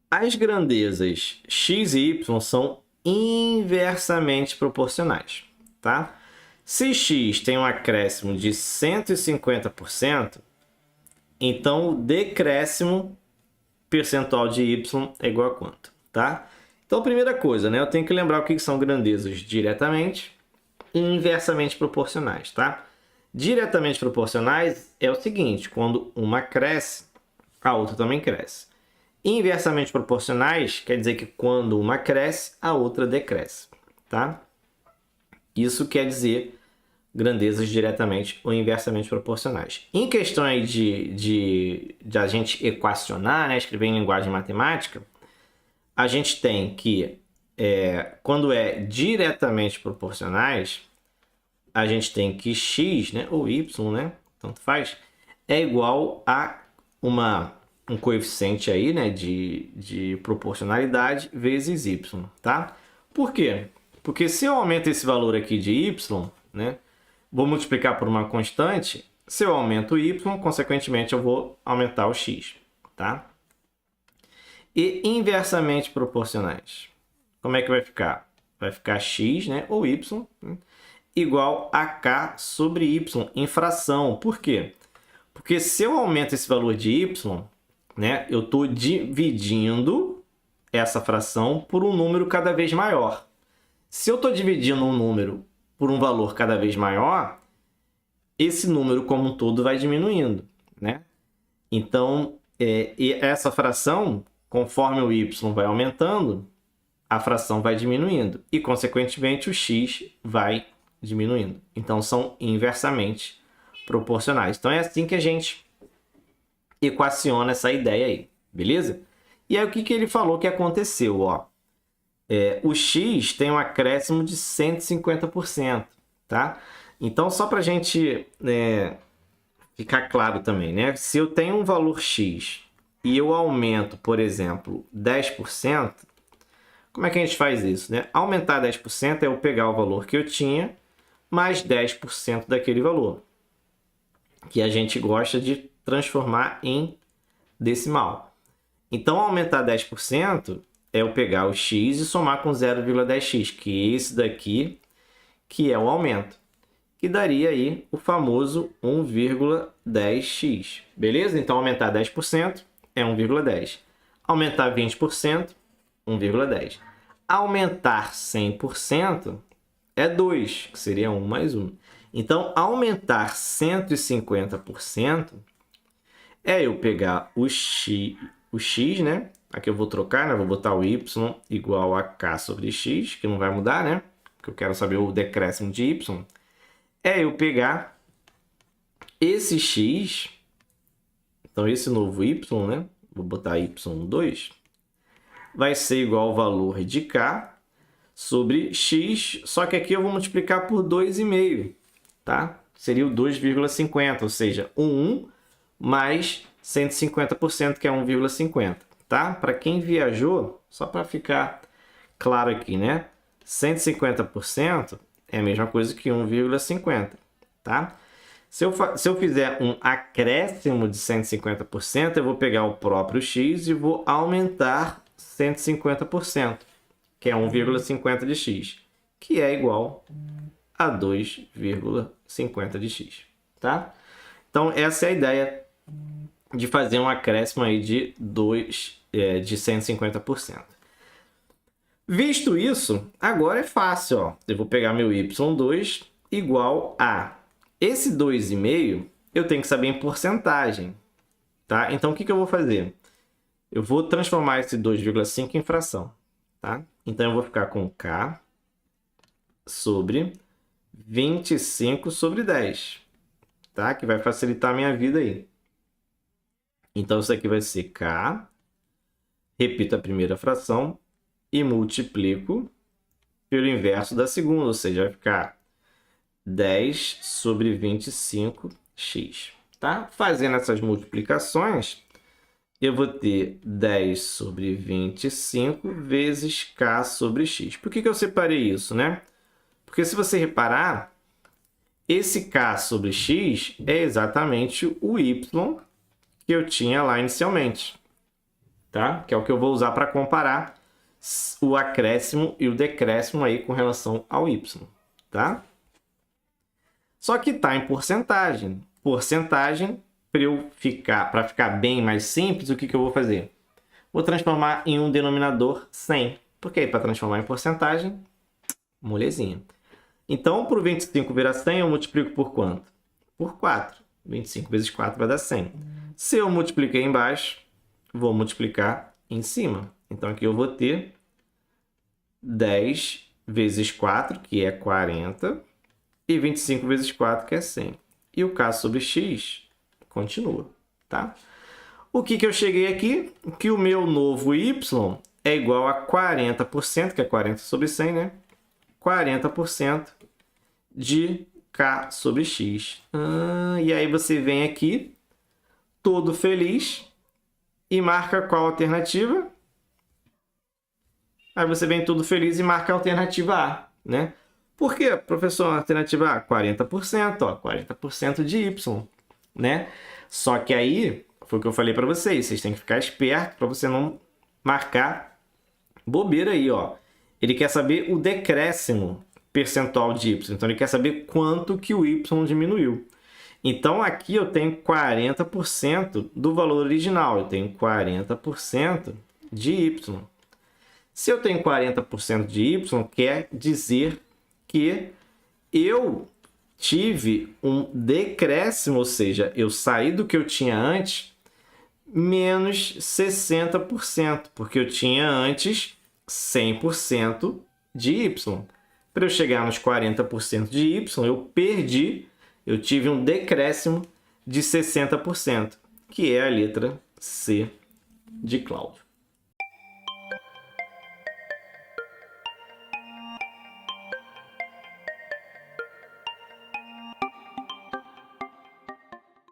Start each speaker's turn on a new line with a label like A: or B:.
A: As grandezas x e y são inversamente proporcionais, tá? Se x tem um acréscimo de 150%, então o decréscimo percentual de y é igual a quanto, tá? Então, primeira coisa, né? Eu tenho que lembrar o que são grandezas diretamente e inversamente proporcionais, tá? Diretamente proporcionais é o seguinte, quando uma cresce, a outra também cresce. Inversamente proporcionais quer dizer que quando uma cresce, a outra decresce, tá? Isso quer dizer grandezas diretamente ou inversamente proporcionais. Em questões de a gente equacionar, né, escrever em linguagem matemática, a gente tem que, quando é diretamente proporcionais, a gente tem que x, né, ou y, né, tanto faz, é igual a um coeficiente aí, né, de proporcionalidade vezes y, tá? Por quê? Porque se eu aumento esse valor aqui de y, né, vou multiplicar por uma constante, se eu aumento o y, consequentemente eu vou aumentar o x, tá? E inversamente proporcionais. Como é que vai ficar? Vai ficar x, né, ou y, né, igual a k sobre y em fração. Por quê? Porque se eu aumento esse valor de y, né, eu estou dividindo essa fração por um número cada vez maior. Se eu estou dividindo um número por um valor cada vez maior, esse número como um todo vai diminuindo, né? Então, essa fração, conforme o y vai aumentando, a fração vai diminuindo e, consequentemente, o x vai diminuindo. Então, são inversamente proporcionais. Então, é assim que a gente equaciona essa ideia aí, beleza? E aí, o que ele falou que aconteceu? Ó? O x tem um acréscimo de 150%, tá? Então, só para a gente ficar claro também, né? Se eu tenho um valor x e eu aumento, por exemplo, 10%, como é que a gente faz isso, né? Aumentar 10% é eu pegar o valor que eu tinha mais 10% daquele valor, que a gente gosta de transformar em decimal. Então, aumentar 10% é eu pegar o x e somar com 0,10x, que é esse daqui, que é o aumento, que daria aí o famoso 1,10x. Beleza? Então, aumentar 10% é 1,10. Aumentar 20%, 1,10. Aumentar 100% é 2, que seria 1 mais 1. Então, aumentar 150% é eu pegar o x, né? Aqui eu vou trocar, né? Vou botar o y igual a k sobre x, que não vai mudar, né? Porque eu quero saber o decréscimo de y. É eu pegar esse x, então esse novo y, né? Vou botar y2, vai ser igual ao valor de k sobre x, só que aqui eu vou multiplicar por 2,5, tá? Seria o 2,50, ou seja, 1 mais 150%, que é 1,50, tá? Para quem viajou, só para ficar claro aqui, né? 150% é a mesma coisa que 1,50, tá? Se eu fizer um acréscimo de 150%, eu vou pegar o próprio x e vou aumentar 150%, que é 1,50 de x, que é igual a 2,50 de x, tá? Então, essa é a ideia de fazer um acréscimo aí de 150%. Visto isso, agora é fácil, ó. Eu vou pegar meu y2 igual a esse 2,5, eu tenho que saber em porcentagem, tá? Então, o que eu vou fazer? Eu vou transformar esse 2,5 em fração, tá? Então, eu vou ficar com k sobre 25 sobre 10, tá? Que vai facilitar a minha vida aí. Então, isso aqui vai ser k, repito a primeira fração e multiplico pelo inverso da segunda, ou seja, vai ficar 10 sobre 25x, tá? Fazendo essas multiplicações, eu vou ter 10 sobre 25 vezes k sobre x. Por que eu separei isso, né? Porque se você reparar, esse k sobre x é exatamente o y que eu tinha lá inicialmente. tá? Que é o que eu vou usar para comparar o acréscimo e o decréscimo aí com relação ao y, tá? Só que está em porcentagem. Porcentagem, para ficar bem mais simples, o que eu vou fazer? Vou transformar em um denominador 100. Porque aí, para transformar em porcentagem, molezinha. Então, para o 25 virar 100, eu multiplico por quanto? Por 4. 25 vezes 4 vai dar 100. Se eu multipliquei embaixo, vou multiplicar em cima. Então, aqui eu vou ter 10 vezes 4, que é 40, e 25 vezes 4, que é 100. E o K sobre X continua, tá? O que eu cheguei aqui? Que o meu novo Y é igual a 40%, que é 40 sobre 100, né? 40% de K sobre X. E aí você vem aqui, todo feliz, e marca qual alternativa? Aí você vem todo feliz e marca a alternativa A, né? Por quê, professor? Alternativa A, 40%, ó, 40% de Y, né? Só que aí, foi o que eu falei para vocês têm que ficar esperto para você não marcar bobeira aí, ó. Ele quer saber o decréscimo percentual de Y, então ele quer saber quanto que o Y diminuiu. Então, aqui eu tenho 40% do valor original, eu tenho 40% de Y. Se eu tenho 40% de Y, quer dizer que eu tive um decréscimo, ou seja, eu saí do que eu tinha antes, menos 60%, porque eu tinha antes 100% de Y. Para eu chegar nos 40% de Y, eu tive um decréscimo de 60%, que é a letra C de Cláudio.